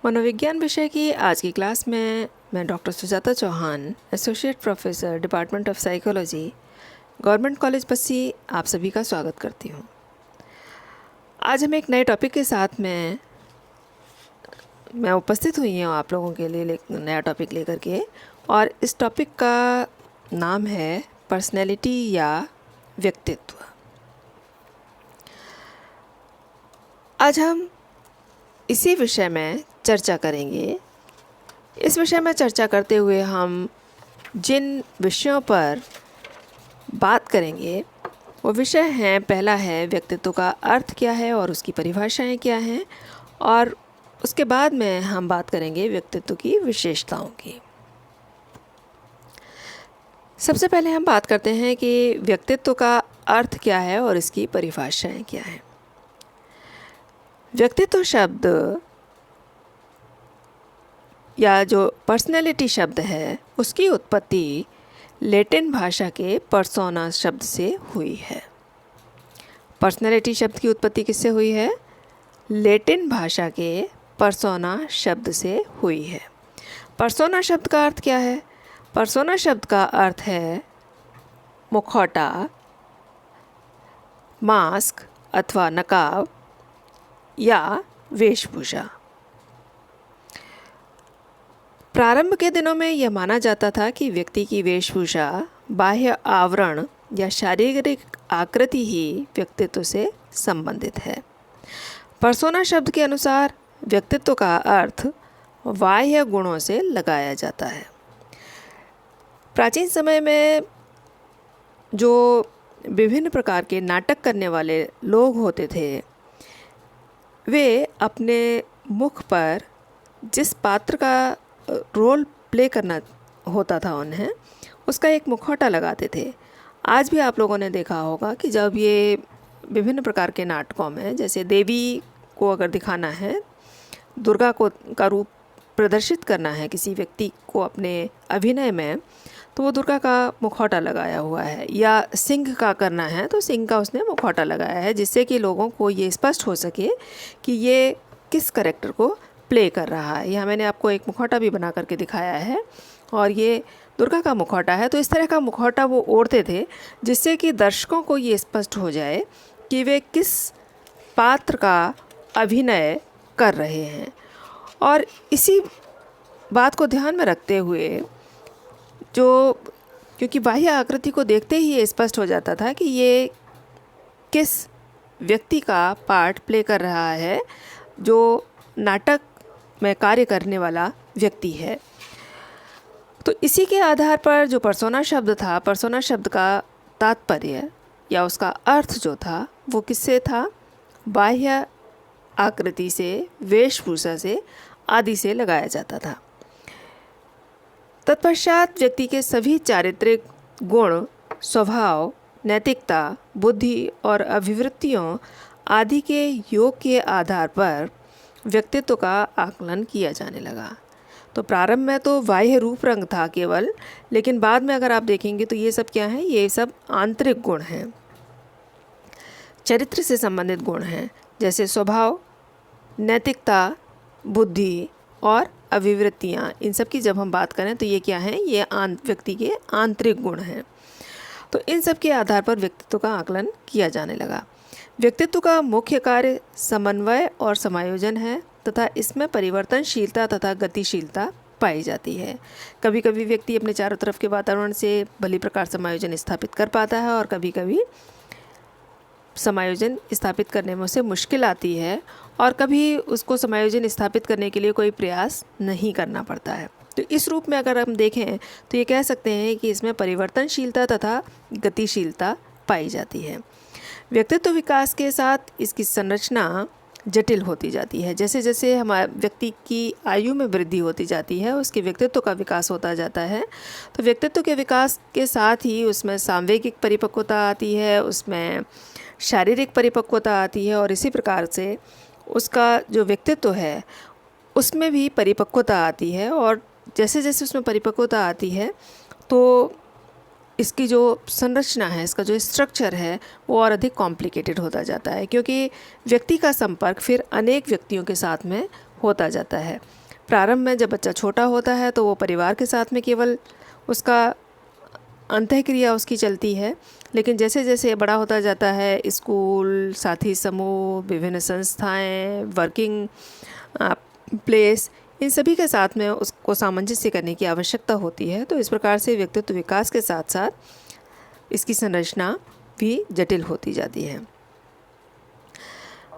मनोविज्ञान विषय की आज की क्लास में मैं doctor Sujata Chauhan, associate professor, department of psychology, government college Bassi, आप सभी का स्वागत करती हूँ। आज हम एक नए टॉपिक के साथ में मैं उपस्थित हुई हूँ आप लोगों के लिए नया टॉपिक लेकर के, और इस टॉपिक का नाम है पर्सनैलिटी या व्यक्तित्व। आज हम इसी विषय में चर्चा करेंगे। इस विषय में चर्चा करते हुए हम जिन विषयों पर बात करेंगे वो विषय हैं, पहला है व्यक्तित्व का अर्थ क्या है और उसकी परिभाषाएं क्या हैं, और उसके बाद में हम बात करेंगे व्यक्तित्व की विशेषताओं की। सबसे पहले हम बात करते हैं कि व्यक्तित्व का अर्थ क्या है और इसकी परिभाषाएं क्या हैं। व्यक्तित्व शब्द या जो पर्सनैलिटी शब्द है उसकी उत्पत्ति लैटिन भाषा के पर्सोना शब्द से हुई है। पर्सनैलिटी शब्द की उत्पत्ति किससे हुई है? लैटिन भाषा के पर्सोना शब्द से हुई है। पर्सोना शब्द का अर्थ क्या है? पर्सोना शब्द का अर्थ है मुखौटा, मास्क अथवा नकाब या वेशभूषा। प्रारंभ के दिनों में यह माना जाता था कि व्यक्ति की वेशभूषा, बाह्य आवरण या शारीरिक आकृति ही व्यक्तित्व से संबंधित है। पर्सोना शब्द के अनुसार व्यक्तित्व का अर्थ बाह्य गुणों से लगाया जाता है। प्राचीन समय में जो विभिन्न प्रकार के नाटक करने वाले लोग होते थे, वे अपने मुख पर जिस पात्र का रोल प्ले करना होता था उन्हें, उसका एक मुखौटा लगाते थे। आज भी आप लोगों ने देखा होगा कि जब ये विभिन्न प्रकार के नाटकों में, जैसे देवी को अगर दिखाना है, दुर्गा को का रूप प्रदर्शित करना है किसी व्यक्ति को अपने अभिनय में, तो वो दुर्गा का मुखौटा लगाया हुआ है, या सिंह का करना है तो सिंह का उसने मुखौटा लगाया है, जिससे कि लोगों को ये स्पष्ट हो सके कि ये किस कैरेक्टर को प्ले कर रहा है। यहाँ मैंने आपको एक मुखौटा भी बना करके दिखाया है और ये दुर्गा का मुखौटा है। तो इस तरह का मुखौटा वो ओढ़ते थे जिससे कि दर्शकों को ये स्पष्ट हो जाए कि वे किस पात्र का अभिनय कर रहे हैं। और इसी बात को ध्यान में रखते हुए, क्योंकि बाह्य आकृति को देखते ही ये स्पष्ट हो जाता था कि ये किस व्यक्ति का पार्ट प्ले कर रहा है, जो नाटक में कार्य करने वाला व्यक्ति है। तो इसी के आधार पर जो पर्सोना शब्द था, पर्सोना शब्द का तात्पर्य या उसका अर्थ जो था वो किससे था? बाह्य आकृति से, वेशभूषा से आदि से लगाया जाता था। तत्पश्चात व्यक्ति के सभी चारित्रिक गुण, स्वभाव, नैतिकता, बुद्धि और अभिवृत्तियों आदि के योग के आधार पर व्यक्तित्व का आकलन किया जाने लगा। तो प्रारंभ में तो बाह्य रूप रंग था केवल, लेकिन बाद में अगर आप देखेंगे तो ये सब क्या है? ये सब आंतरिक गुण हैं, चरित्र से संबंधित गुण हैं, जैसे स्वभाव, नैतिकता, बुद्धि और अभिवृत्तियाँ। इन सब की जब हम बात करें तो ये क्या हैं? ये व्यक्ति के आंतरिक गुण हैं। तो इन सब के आधार पर व्यक्तित्व का आकलन किया जाने लगा। व्यक्तित्व का मुख्य कार्य समन्वय और समायोजन है तथा इसमें परिवर्तनशीलता तथा गतिशीलता पाई जाती है। कभी कभी व्यक्ति अपने चारों तरफ के वातावरण से भली प्रकार समायोजन स्थापित कर पाता है और कभी कभी समायोजन स्थापित करने में उसे मुश्किल आती है, और कभी उसको समायोजन स्थापित करने के लिए कोई प्रयास नहीं करना पड़ता है। तो इस रूप में अगर हम देखें तो ये कह सकते हैं कि इसमें परिवर्तनशीलता तथा गतिशीलता पाई जाती है। व्यक्तित्व विकास के साथ इसकी संरचना जटिल होती जाती है। जैसे जैसे हमारे व्यक्ति की आयु में वृद्धि होती जाती है, उसके व्यक्तित्व का विकास होता जाता है। तो व्यक्तित्व के विकास के साथ ही उसमें सांवेगिक परिपक्वता आती है, उसमें शारीरिक परिपक्वता आती है, और इसी प्रकार से उसका जो व्यक्तित्व है उसमें भी परिपक्वता आती है। और जैसे जैसे उसमें परिपक्वता आती है तो इसकी जो संरचना है, इसका जो स्ट्रक्चर है वो और अधिक कॉम्प्लिकेटेड होता जाता है, क्योंकि व्यक्ति का संपर्क फिर अनेक व्यक्तियों के साथ में होता जाता है। प्रारंभ में जब बच्चा छोटा होता है तो वो परिवार के साथ में केवल उसका अंतःक्रिया उसकी चलती है, लेकिन जैसे जैसे ये बड़ा होता जाता है, स्कूल, साथी समूह, विभिन्न संस्थाएं, वर्किंग प्लेस, इन सभी के साथ में उसको सामंजस्य करने की आवश्यकता होती है। तो इस प्रकार से व्यक्तित्व विकास के साथ साथ इसकी संरचना भी जटिल होती जाती है।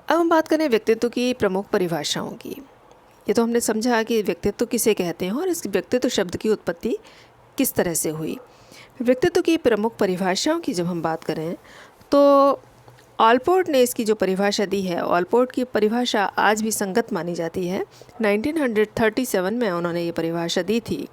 अब हम बात करें व्यक्तित्व की प्रमुख परिभाषाओं की। ये तो हमने समझा कि व्यक्तित्व किसे कहते हैं और इस व्यक्तित्व शब्द की उत्पत्ति किस तरह से हुई। व्यक्तित्व की प्रमुख परिभाषाओं की जब हम बात करें तो ऑलपोर्ट ने इसकी जो परिभाषा दी है, ऑलपोर्ट की परिभाषा आज भी संगत मानी जाती है। 1937 में उन्होंने ये परिभाषा दी थी।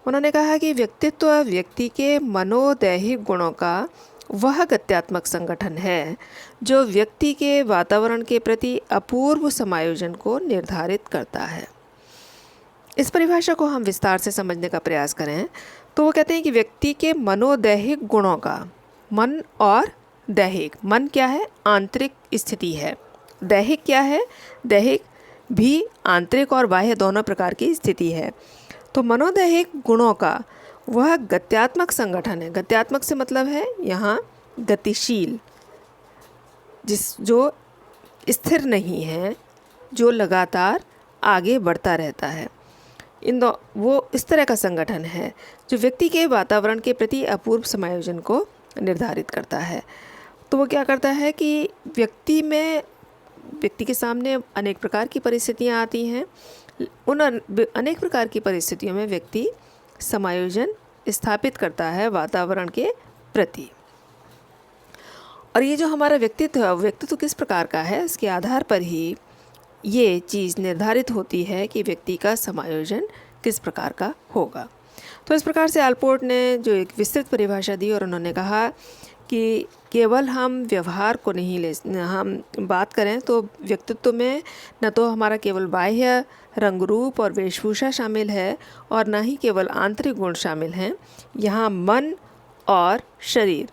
उन्होंने कहा कि व्यक्तित्व व्यक्ति के मनोदैहिक गुणों का वह गत्यात्मक संगठन है जो व्यक्ति के वातावरण के प्रति अपूर्व समायोजन को निर्धारित करता है। इस परिभाषा को हम विस्तार से समझने का प्रयास करें तो वो कहते हैं कि व्यक्ति के मनोदैहिक गुणों का, मन और दैहिक, मन क्या है? आंतरिक स्थिति है। दैहिक क्या है? दैहिक भी आंतरिक और बाह्य दोनों प्रकार की स्थिति है। तो मनोदैहिक गुणों का वह गत्यात्मक संगठन है। गत्यात्मक से मतलब है यहाँ गतिशील, जो स्थिर नहीं है, जो लगातार आगे बढ़ता रहता है। वो इस तरह का संगठन है जो व्यक्ति के वातावरण के प्रति अपूर्व समायोजन को निर्धारित करता है। तो वो क्या करता है कि व्यक्ति के सामने अनेक प्रकार की परिस्थितियाँ आती हैं। उन अनेक प्रकार की परिस्थितियों में व्यक्ति समायोजन स्थापित करता है वातावरण के प्रति। और ये जो हमारा व्यक्तित्व किस प्रकार का है, इसके आधार पर ही ये चीज़ निर्धारित होती है कि व्यक्ति का समायोजन किस प्रकार का होगा। तो इस प्रकार से ऑलपोर्ट ने जो एक विस्तृत परिभाषा दी और उन्होंने कहा कि केवल हम व्यवहार को नहीं हम बात करें तो व्यक्तित्व में न तो हमारा केवल बाह्य रंग रूप और वेशभूषा शामिल है और न ही केवल आंतरिक गुण शामिल हैं। यहाँ मन और शरीर,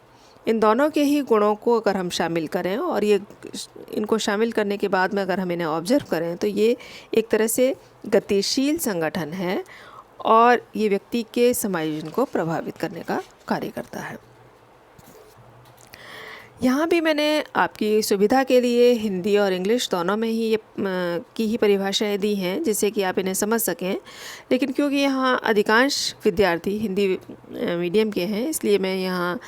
इन दोनों के ही गुणों को अगर हम शामिल करें और इनको शामिल करने के बाद में अगर हम इन्हें ऑब्जर्व करें तो ये एक तरह से गतिशील संगठन है और ये व्यक्ति के समायोजन को प्रभावित करने का कार्य करता है। यहाँ भी मैंने आपकी सुविधा के लिए हिंदी और इंग्लिश दोनों में ही की ही परिभाषाएं दी हैं जिससे कि आप इन्हें समझ सकें। लेकिन क्योंकि यहाँ अधिकांश विद्यार्थी हिंदी मीडियम के हैं इसलिए मैं यहाँ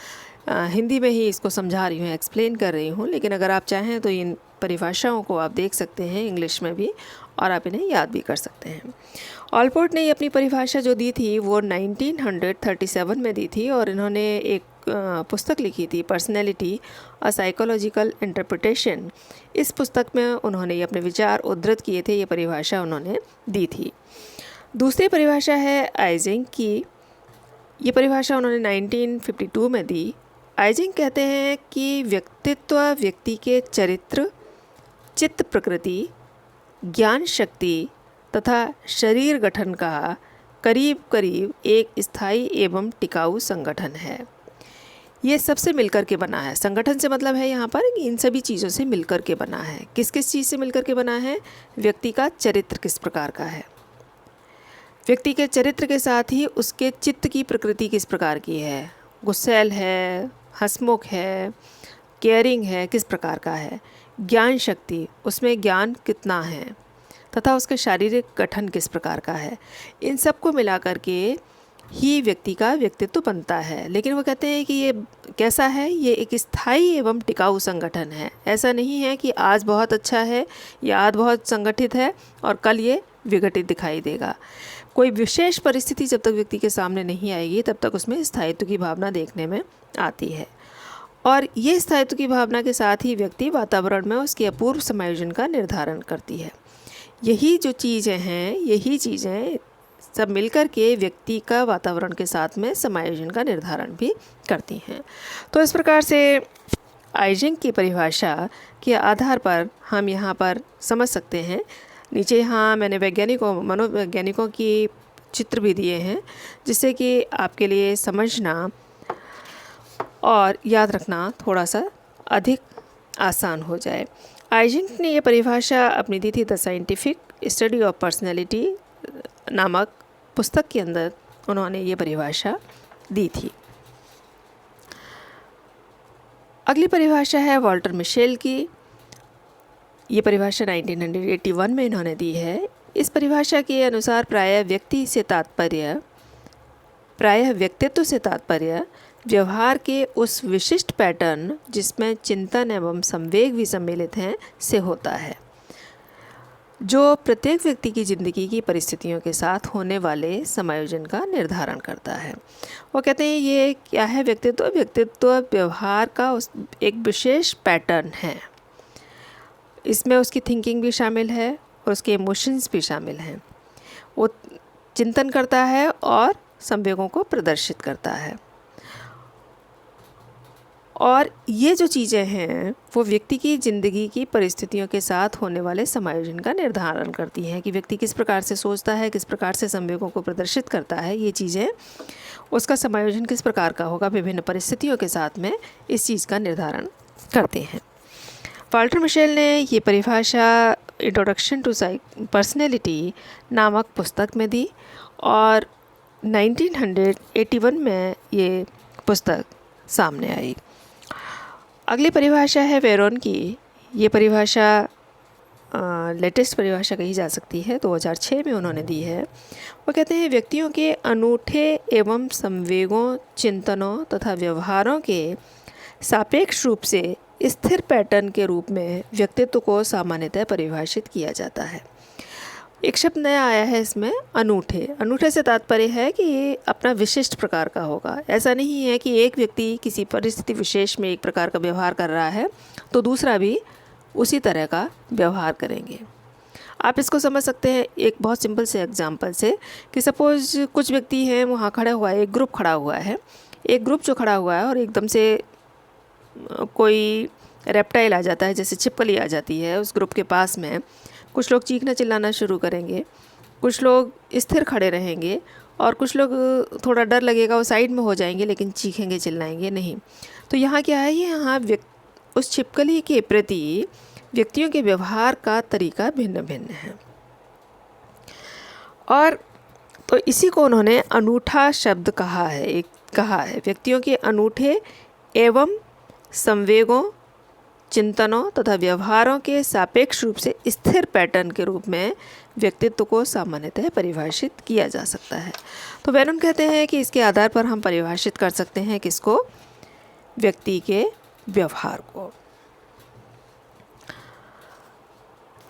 हिंदी में ही इसको समझा रही हूँ, एक्सप्लेन कर रही हूँ। लेकिन अगर आप चाहें तो इन परिभाषाओं को आप देख सकते हैं इंग्लिश में भी और आप इन्हें याद भी कर सकते हैं। ऑलपोर्ट ने अपनी परिभाषा जो दी थी वो 1937 में दी थी और इन्होंने एक पुस्तक लिखी थी, पर्सनैलिटी अ साइकोलॉजिकल इंटरप्रिटेशन। इस पुस्तक में उन्होंने अपने विचार उद्धृत किए थे, ये परिभाषा उन्होंने दी थी। दूसरी परिभाषा है आइजिंग की। ये परिभाषा उन्होंने 1952 में दी। आइजिंग कहते हैं कि व्यक्तित्व व्यक्ति के चरित्र, चित्त प्रकृति, ज्ञान शक्ति तथा शरीर गठन का करीब करीब एक स्थायी एवं टिकाऊ संगठन है। ये सबसे मिलकर के बना है। संगठन से मतलब है यहाँ पर इन सभी चीज़ों से मिलकर के बना है। किस किस चीज़ से मिलकर के बना है? व्यक्ति का चरित्र किस प्रकार का है, व्यक्ति के चरित्र के साथ ही उसके चित्त की प्रकृति किस प्रकार की है, गुस्सैल है, हंसमुख है, केयरिंग है, किस प्रकार का है, ज्ञान शक्ति, उसमें ज्ञान कितना है तथा उसका शारीरिक गठन किस प्रकार का है। इन सब को मिला करके ही व्यक्ति का व्यक्तित्व बनता है। लेकिन वो कहते हैं कि ये कैसा है? ये एक स्थायी एवं टिकाऊ संगठन है। ऐसा नहीं है कि आज बहुत अच्छा है या आज बहुत संगठित है और कल ये विघटित दिखाई देगा। कोई विशेष परिस्थिति जब तक व्यक्ति के सामने नहीं आएगी तब तक उसमें स्थायित्व की भावना देखने में आती है और ये स्थायित्व की भावना के साथ ही व्यक्ति वातावरण में उसके अपूर्व समायोजन का निर्धारण करती है। यही जो चीज़ें हैं, यही चीज़ें सब मिलकर के व्यक्ति का वातावरण के साथ में समायोजन का निर्धारण भी करती हैं। तो इस प्रकार से आइजिंग की परिभाषा के आधार पर हम यहाँ पर समझ सकते हैं। नीचे यहाँ मैंने मनोवैज्ञानिकों की चित्र भी दिए हैं जिससे कि आपके लिए समझना और याद रखना थोड़ा सा अधिक आसान हो जाए। आइजिंक ने ये परिभाषा अपनी दी थी the scientific study of personality नामक पुस्तक के अंदर उन्होंने ये परिभाषा दी थी। अगली परिभाषा है वॉल्टर मिशेल की। ये परिभाषा 1981 में इन्होंने दी है। इस परिभाषा के अनुसार प्रायः व्यक्तित्व से तात्पर्य व्यवहार के उस विशिष्ट पैटर्न जिसमें चिंतन एवं संवेग भी सम्मिलित हैं से होता है, जो प्रत्येक व्यक्ति की ज़िंदगी की परिस्थितियों के साथ होने वाले समायोजन का निर्धारण करता है। वो कहते हैं ये क्या है व्यक्तित्व व्यवहार का एक विशेष पैटर्न है। इसमें उसकी थिंकिंग भी शामिल है और उसके इमोशंस भी शामिल हैं। वो चिंतन करता है और संवेगों को प्रदर्शित करता है। और ये जो चीज़ें हैं वो व्यक्ति की ज़िंदगी की परिस्थितियों के साथ होने वाले समायोजन का निर्धारण करती हैं कि व्यक्ति किस प्रकार से सोचता है, किस प्रकार से संवेगों को प्रदर्शित करता है। ये चीज़ें उसका समायोजन किस प्रकार का होगा विभिन्न परिस्थितियों के साथ में इस चीज़ का निर्धारण करते हैं। वॉल्टर मिशेल ने ये परिभाषा इंट्रोडक्शन टू पर्सनैलिटी नामक पुस्तक में दी और 1981 में ये पुस्तक सामने आई। अगली परिभाषा है वेरोन की। ये परिभाषा लेटेस्ट परिभाषा कही जा सकती है, 2006 में उन्होंने दी है। वो कहते हैं व्यक्तियों के अनूठे एवं संवेगों, चिंतनों तथा व्यवहारों के सापेक्ष रूप से स्थिर पैटर्न के रूप में व्यक्तित्व को सामान्यतः परिभाषित किया जाता है। एक शब्द नया आया है इसमें, अनूठे से तात्पर्य है कि ये अपना विशिष्ट प्रकार का होगा। ऐसा नहीं है कि एक व्यक्ति किसी परिस्थिति विशेष में एक प्रकार का व्यवहार कर रहा है तो दूसरा भी उसी तरह का व्यवहार करेंगे। आप इसको समझ सकते हैं एक बहुत सिंपल से एग्जांपल से कि सपोज़ कुछ व्यक्ति हैं, वहाँ खड़ा हुआ है, एक ग्रुप खड़ा हुआ है, एक ग्रुप जो खड़ा हुआ है और एकदम से कोई रेप्टाइल आ जाता है, जैसे छिपकली आ जाती है उस ग्रुप के पास में। कुछ लोग चीखना चिल्लाना शुरू करेंगे, कुछ लोग स्थिर खड़े रहेंगे और कुछ लोग थोड़ा डर लगेगा वो साइड में हो जाएंगे, लेकिन चीखेंगे चिल्लाएंगे नहीं। तो यहाँ क्या है, यहाँ उस छिपकली के प्रति व्यक्तियों के व्यवहार का तरीका भिन्न भिन्न है। और तो इसी को उन्होंने अनूठा शब्द कहा है। व्यक्तियों के अनूठे एवं संवेगों, चिंतनों तथा व्यवहारों के सापेक्ष रूप से स्थिर पैटर्न के रूप में व्यक्तित्व को सामान्यतः परिभाषित किया जा सकता है। तो वेरोन कहते हैं कि इसके आधार पर हम परिभाषित कर सकते हैं किसको, व्यक्ति के व्यवहार को।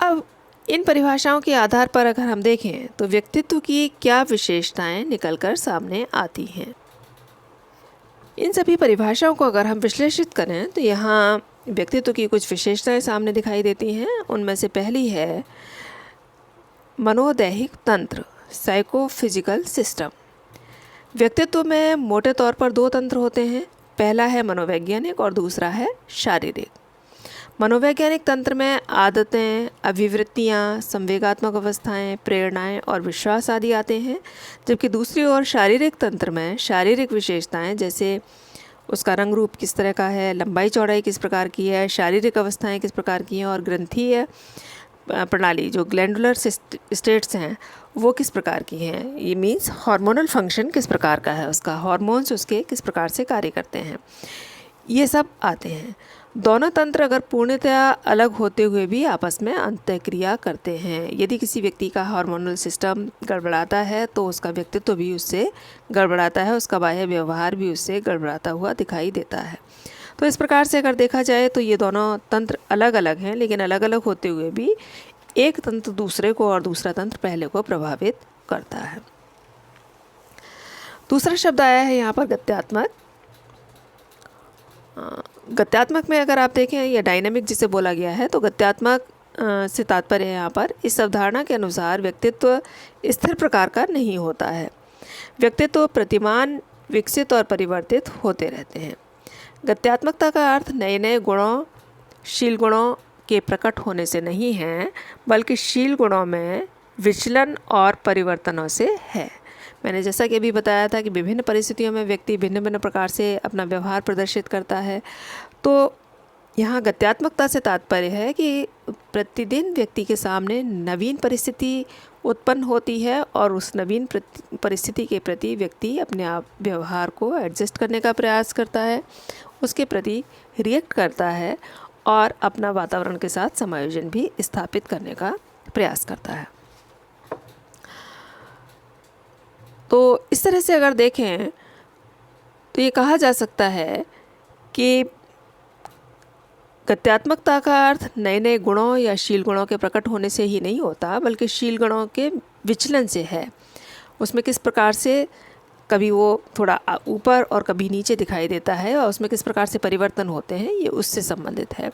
अब इन परिभाषाओं के आधार पर अगर हम देखें तो व्यक्तित्व की क्या विशेषताएं निकलकर सामने आती हैं। इन सभी परिभाषाओं को अगर हम विश्लेषित करें तो यहाँ व्यक्तित्व की कुछ विशेषताएं सामने दिखाई देती हैं। उनमें से पहली है मनोदैहिक तंत्र, साइकोफिजिकल सिस्टम। व्यक्तित्व में मोटे तौर पर दो तंत्र होते हैं, पहला है मनोवैज्ञानिक और दूसरा है शारीरिक। मनोवैज्ञानिक तंत्र में आदतें, अभिवृत्तियाँ, संवेगात्मक अवस्थाएं, प्रेरणाएं और विश्वास आदि आते हैं, जबकि दूसरी ओर शारीरिक तंत्र में शारीरिक विशेषताएं जैसे उसका रंग रूप किस तरह का है, लंबाई चौड़ाई किस प्रकार की है, शारीरिक अवस्थाएं किस प्रकार की हैं और ग्रंथीय प्रणाली जो ग्लैंडुलर स्टेट्स हैं वो किस प्रकार की हैं। ये मीन्स हार्मोनल फंक्शन किस प्रकार का है, उसका हार्मोन्स उसके किस प्रकार से कार्य करते हैं, ये सब आते हैं। दोनों तंत्र अगर पूर्णतया अलग होते हुए भी आपस में अंतःक्रिया करते हैं। यदि किसी व्यक्ति का हार्मोनल सिस्टम गड़बड़ाता है तो उसका व्यक्तित्व भी उससे गड़बड़ाता है, उसका बाह्य व्यवहार भी उससे गड़बड़ाता हुआ दिखाई देता है। तो इस प्रकार से अगर देखा जाए तो ये दोनों तंत्र अलग अलग हैं, लेकिन अलग अलग होते हुए भी एक तंत्र दूसरे को और दूसरा तंत्र पहले को प्रभावित करता है। दूसरा शब्द आया है यहाँ पर गत्यात्मक। गत्यात्मक में अगर आप देखें या डायनामिक जिसे बोला गया है, तो गत्यात्मक से तात्पर्य है यहाँ पर इस अवधारणा के अनुसार व्यक्तित्व स्थिर प्रकार का नहीं होता है। व्यक्तित्व प्रतिमान, विकसित और परिवर्तित होते रहते हैं। गत्यात्मकता का अर्थ नए नए गुणों, शील गुणों के प्रकट होने से नहीं है, बल्कि शील गुणों में विचलन और परिवर्तनों से है। मैंने जैसा कि अभी बताया था कि विभिन्न परिस्थितियों में व्यक्ति भिन्न भिन्न प्रकार से अपना व्यवहार प्रदर्शित करता है। तो यहाँ गत्यात्मकता से तात्पर्य है कि प्रतिदिन व्यक्ति के सामने नवीन परिस्थिति उत्पन्न होती है और उस नवीन परिस्थिति के प्रति व्यक्ति अपने आप व्यवहार को एडजस्ट करने का प्रयास करता है, उसके प्रति रिएक्ट करता है और अपना वातावरण के साथ समायोजन भी स्थापित करने का प्रयास करता है। तो इस तरह से अगर देखें तो ये कहा जा सकता है कि गत्यात्मकता का अर्थ नए नए गुणों या शील गुणों के प्रकट होने से ही नहीं होता, बल्कि शील गुणों के विचलन से है। उसमें किस प्रकार से कभी वो थोड़ा ऊपर और कभी नीचे दिखाई देता है और उसमें किस प्रकार से परिवर्तन होते हैं, ये उससे संबंधित है।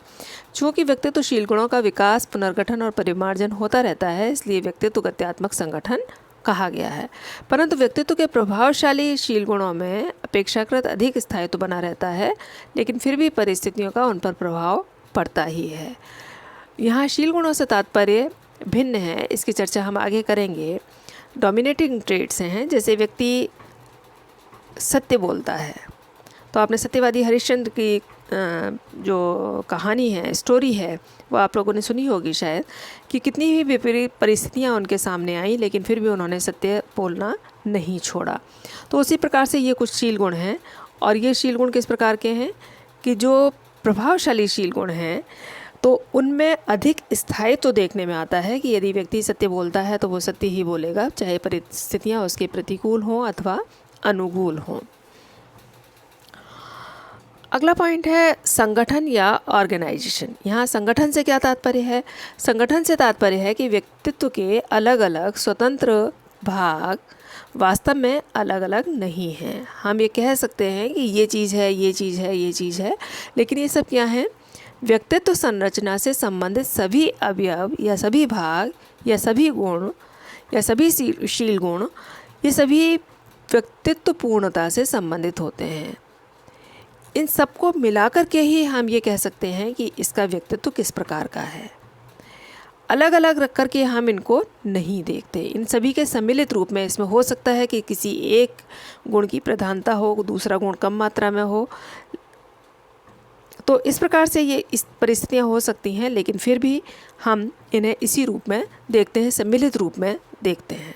चूँकि व्यक्तित्व शील गुणों का विकास, पुनर्गठन और परिमार्जन होता रहता है, इसलिए व्यक्तित्व गत्यात्मक संगठन कहा गया है। परंतु व्यक्तित्व के प्रभावशाली शील गुणों में अपेक्षाकृत अधिक स्थायित्व बना रहता है, लेकिन फिर भी परिस्थितियों का उन पर प्रभाव पड़ता ही है। यहाँ शील गुणों से तात्पर्य भिन्न है, इसकी चर्चा हम आगे करेंगे। डोमिनेटिंग ट्रेट्स हैं, जैसे व्यक्ति सत्य बोलता है, तो आपने सत्यवादी हरिश्चंद्र की जो कहानी है, स्टोरी है, वो आप लोगों ने सुनी होगी शायद, कि कितनी ही विपरीत परिस्थितियाँ उनके सामने आई, लेकिन फिर भी उन्होंने सत्य बोलना नहीं छोड़ा। तो उसी प्रकार से ये कुछ शील गुण हैं, और ये शील गुण किस प्रकार के हैं कि जो प्रभावशाली शील गुण हैं तो उनमें अधिक स्थायित्व तो देखने में आता है कि यदि व्यक्ति सत्य बोलता है तो वो सत्य ही बोलेगा, चाहे परिस्थितियाँ उसके प्रतिकूल हों अथवा अनुकूल हों। अगला पॉइंट है संगठन या ऑर्गेनाइजेशन। यहाँ संगठन से क्या तात्पर्य है? संगठन से तात्पर्य है कि व्यक्तित्व के अलग अलग स्वतंत्र भाग वास्तव में अलग अलग नहीं हैं। हम ये कह सकते हैं कि ये चीज़ है, ये चीज़ है, ये चीज़ है, लेकिन ये सब क्या है? व्यक्तित्व संरचना से संबंधित सभी अवयव या सभी भाग या सभी गुण या सभी शील गुण, ये सभी व्यक्तित्व पूर्णता से संबंधित होते हैं। इन सबको मिलाकर के ही हम ये कह सकते हैं कि इसका व्यक्तित्व किस प्रकार का है। अलग अलग रख कर के हम इनको नहीं देखते। इन सभी के सम्मिलित रूप में इसमें हो सकता है कि किसी एक गुण की प्रधानता हो, दूसरा गुण कम मात्रा में हो। तो इस प्रकार से ये इस परिस्थितियाँ हो सकती हैं, लेकिन फिर भी हम इन्हें इसी रूप में देखते हैं, सम्मिलित रूप में देखते हैं।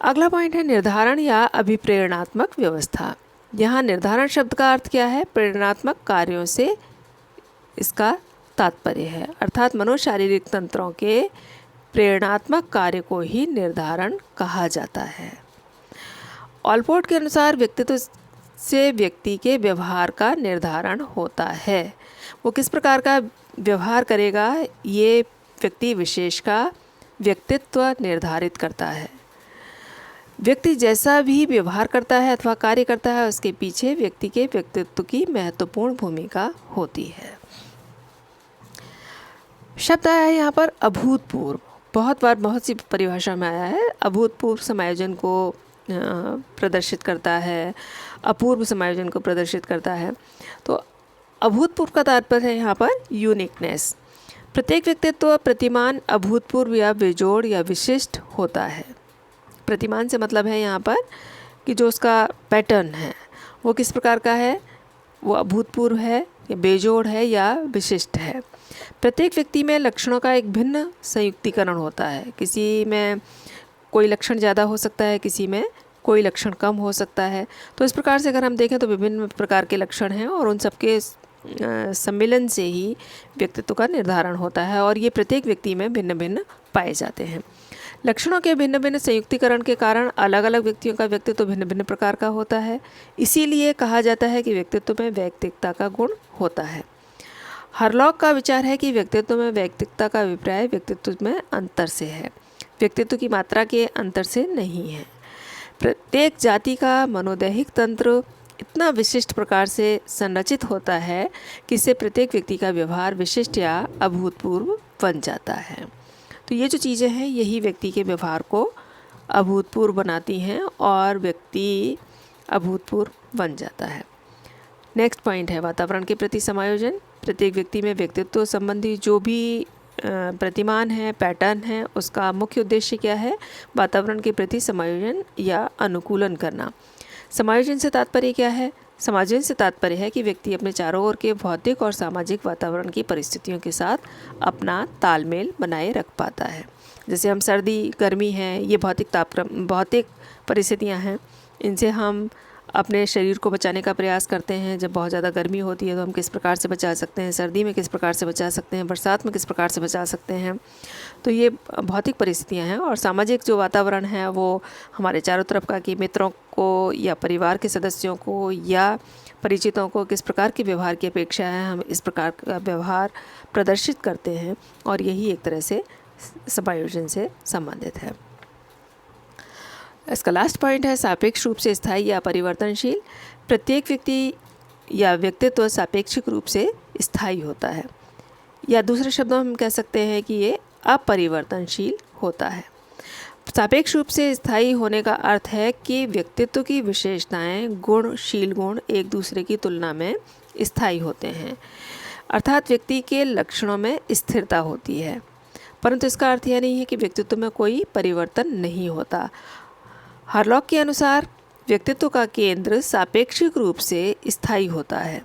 अगला पॉइंट है निर्धारण या अभिप्रेरणात्मक व्यवस्था। यहाँ निर्धारण शब्द का अर्थ क्या है? प्रेरणात्मक कार्यों से इसका तात्पर्य है, अर्थात मनोशारीरिक तंत्रों के प्रेरणात्मक कार्य को ही निर्धारण कहा जाता है। ऑलपोर्ट के अनुसार व्यक्तित्व से व्यक्ति के व्यवहार का निर्धारण होता है। वो किस प्रकार का व्यवहार करेगा, ये व्यक्ति विशेष का व्यक्तित्व निर्धारित करता है। व्यक्ति जैसा भी व्यवहार करता है अथवा कार्य करता है, उसके पीछे व्यक्ति के व्यक्तित्व की महत्वपूर्ण भूमिका होती है। शब्द आया है यहाँ पर अभूतपूर्व। बहुत बार बहुत सी परिभाषा में आया है। अभूतपूर्व समायोजन को प्रदर्शित करता है, अपूर्व समायोजन को प्रदर्शित करता है। तो अभूतपूर्व का तात्पर्य है यहाँ पर यूनिकनेस। प्रत्येक व्यक्तित्व प्रतिमान, अभूतपूर्व या बेजोड़ या विशिष्ट होता है। प्रतिमान से मतलब है यहाँ पर कि जो उसका पैटर्न है वो किस प्रकार का है, वो अभूतपूर्व है या बेजोड़ है या विशिष्ट है। प्रत्येक व्यक्ति में लक्षणों का एक भिन्न संयुक्तिकरण होता है। किसी में कोई लक्षण ज़्यादा हो सकता है, किसी में कोई लक्षण कम हो सकता है। तो इस प्रकार से अगर हम देखें तो विभिन्न प्रकार के लक्षण हैं और उन सबके सम्मिलन से ही व्यक्तित्व का निर्धारण होता है, और ये प्रत्येक व्यक्ति में भिन्न भिन्न पाए जाते हैं। लक्षणों के भिन्न भिन्न संयुक्तिकरण के कारण अलग अलग व्यक्तियों का व्यक्तित्व भिन्न भिन्न प्रकार का होता है। इसीलिए कहा जाता है कि व्यक्तित्व में वैयक्तिकता का गुण होता है। हरलॉक का विचार है कि व्यक्तित्व में वैयक्तिकता का अभिप्राय व्यक्तित्व में अंतर से है, व्यक्तित्व की मात्रा के अंतर से नहीं है। प्रत्येक जाति का मनोदैहिक तंत्र इतना विशिष्ट प्रकार से संरचित होता है कि इससे प्रत्येक व्यक्ति का व्यवहार विशिष्ट या अभूतपूर्व बन जाता है। तो ये जो चीज़ें हैं यही व्यक्ति के व्यवहार को अभूतपूर्व बनाती हैं और व्यक्ति अभूतपूर्व बन जाता है। नेक्स्ट पॉइंट है वातावरण के प्रति समायोजन। प्रत्येक व्यक्ति में व्यक्तित्व संबंधी जो भी प्रतिमान है, पैटर्न है, उसका मुख्य उद्देश्य क्या है? वातावरण के प्रति समायोजन या अनुकूलन करना। समायोजन से तात्पर्य क्या है? समायोजन से तात्पर्य है कि व्यक्ति अपने चारों ओर के भौतिक और सामाजिक वातावरण की परिस्थितियों के साथ अपना तालमेल बनाए रख पाता है। जैसे हम सर्दी गर्मी है, ये भौतिक परिस्थितियाँ हैं, इनसे हम अपने शरीर को बचाने का प्रयास करते हैं। जब बहुत ज़्यादा गर्मी होती है तो हम किस प्रकार से बचा सकते हैं, सर्दी में किस प्रकार से बचा सकते हैं, बरसात में किस प्रकार से बचा सकते हैं। तो ये भौतिक परिस्थितियाँ हैं। और सामाजिक जो वातावरण है वो हमारे चारों तरफ का, कि मित्रों को या परिवार के सदस्यों को या परिचितों को किस प्रकार के व्यवहार की अपेक्षा है, हम इस प्रकार का व्यवहार प्रदर्शित करते हैं, और यही एक तरह से समायोजन से संबंधित है। इसका लास्ट पॉइंट है सापेक्ष रूप से स्थायी या परिवर्तनशील। प्रत्येक व्यक्ति या व्यक्तित्व सापेक्षिक रूप से स्थायी होता है, या दूसरे शब्दों में हम कह सकते हैं कि ये अपरिवर्तनशील होता है। सापेक्ष रूप से स्थायी होने का अर्थ है कि व्यक्तित्व की विशेषताएं, गुणशील गुण एक दूसरे की तुलना में स्थायी होते हैं, अर्थात व्यक्ति के लक्षणों में स्थिरता होती है। परंतु इसका अर्थ यह नहीं है कि व्यक्तित्व में कोई परिवर्तन नहीं होता। हार्लॉक के अनुसार व्यक्तित्व का केंद्र सापेक्षिक रूप से स्थायी होता है।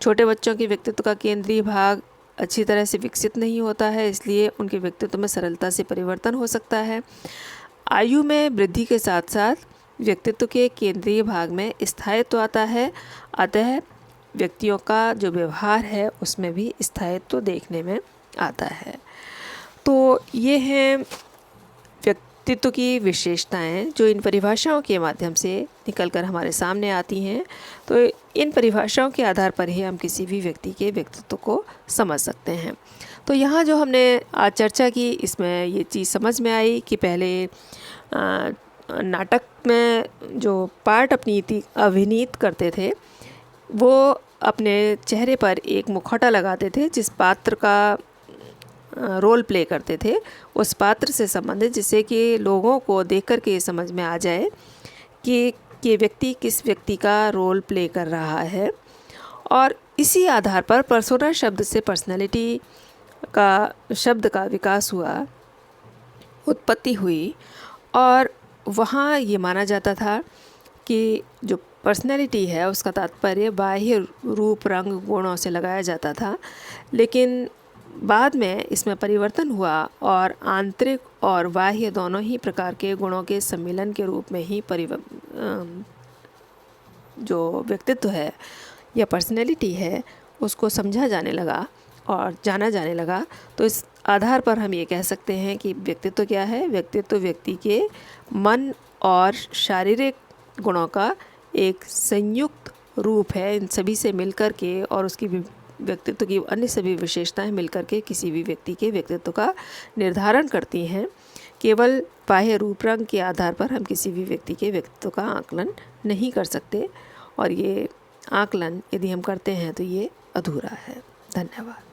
छोटे बच्चों के व्यक्तित्व का केंद्रीय भाग अच्छी तरह से विकसित नहीं होता है, इसलिए उनके व्यक्तित्व में सरलता से परिवर्तन हो सकता है। आयु में वृद्धि के साथ साथ व्यक्तित्व के केंद्रीय भाग में स्थायित्व आता है, अतः व्यक्तियों का जो व्यवहार है उसमें भी स्थायित्व देखने में आता है। तो ये हैं व्यक्तित्व की विशेषताएं जो इन परिभाषाओं के माध्यम से निकलकर हमारे सामने आती हैं। तो इन परिभाषाओं के आधार पर ही हम किसी भी व्यक्ति के व्यक्तित्व को समझ सकते हैं। तो यहाँ जो हमने आज चर्चा की, इसमें ये चीज़ समझ में आई कि पहले नाटक में जो पार्ट अपनी अभिनीत करते थे वो अपने चेहरे पर एक मुखौटा लगाते थे, जिस पात्र का रोल प्ले करते थे उस पात्र से संबंधित, जिससे कि लोगों को देख कर के ये समझ में आ जाए कि ये व्यक्ति किस व्यक्ति का रोल प्ले कर रहा है। और इसी आधार पर पर्सोना शब्द से पर्सनालिटी का शब्द का विकास हुआ, उत्पत्ति हुई, और वहाँ ये माना जाता था कि जो पर्सनैलिटी है उसका तात्पर्य बाह्य रूप रंग गुणों से लगाया जाता था। लेकिन बाद में इसमें परिवर्तन हुआ और आंतरिक और बाह्य दोनों ही प्रकार के गुणों के सम्मिलन के रूप में ही जो व्यक्तित्व है या पर्सनैलिटी है उसको समझा जाने लगा और जाना जाने लगा। तो इस आधार पर हम ये कह सकते हैं कि व्यक्तित्व क्या है। व्यक्तित्व व्यक्ति के मन और शारीरिक गुणों का एक संयुक्त रूप है। इन सभी से मिलकर के और उसकी व्यक्तित्व की अन्य सभी विशेषताएं मिलकर के किसी भी व्यक्ति के व्यक्तित्व का निर्धारण करती हैं। केवल बाह्य रूप रंग के आधार पर हम किसी भी व्यक्ति के व्यक्तित्व का आकलन नहीं कर सकते, और ये आकलन यदि हम करते हैं तो ये अधूरा है। धन्यवाद।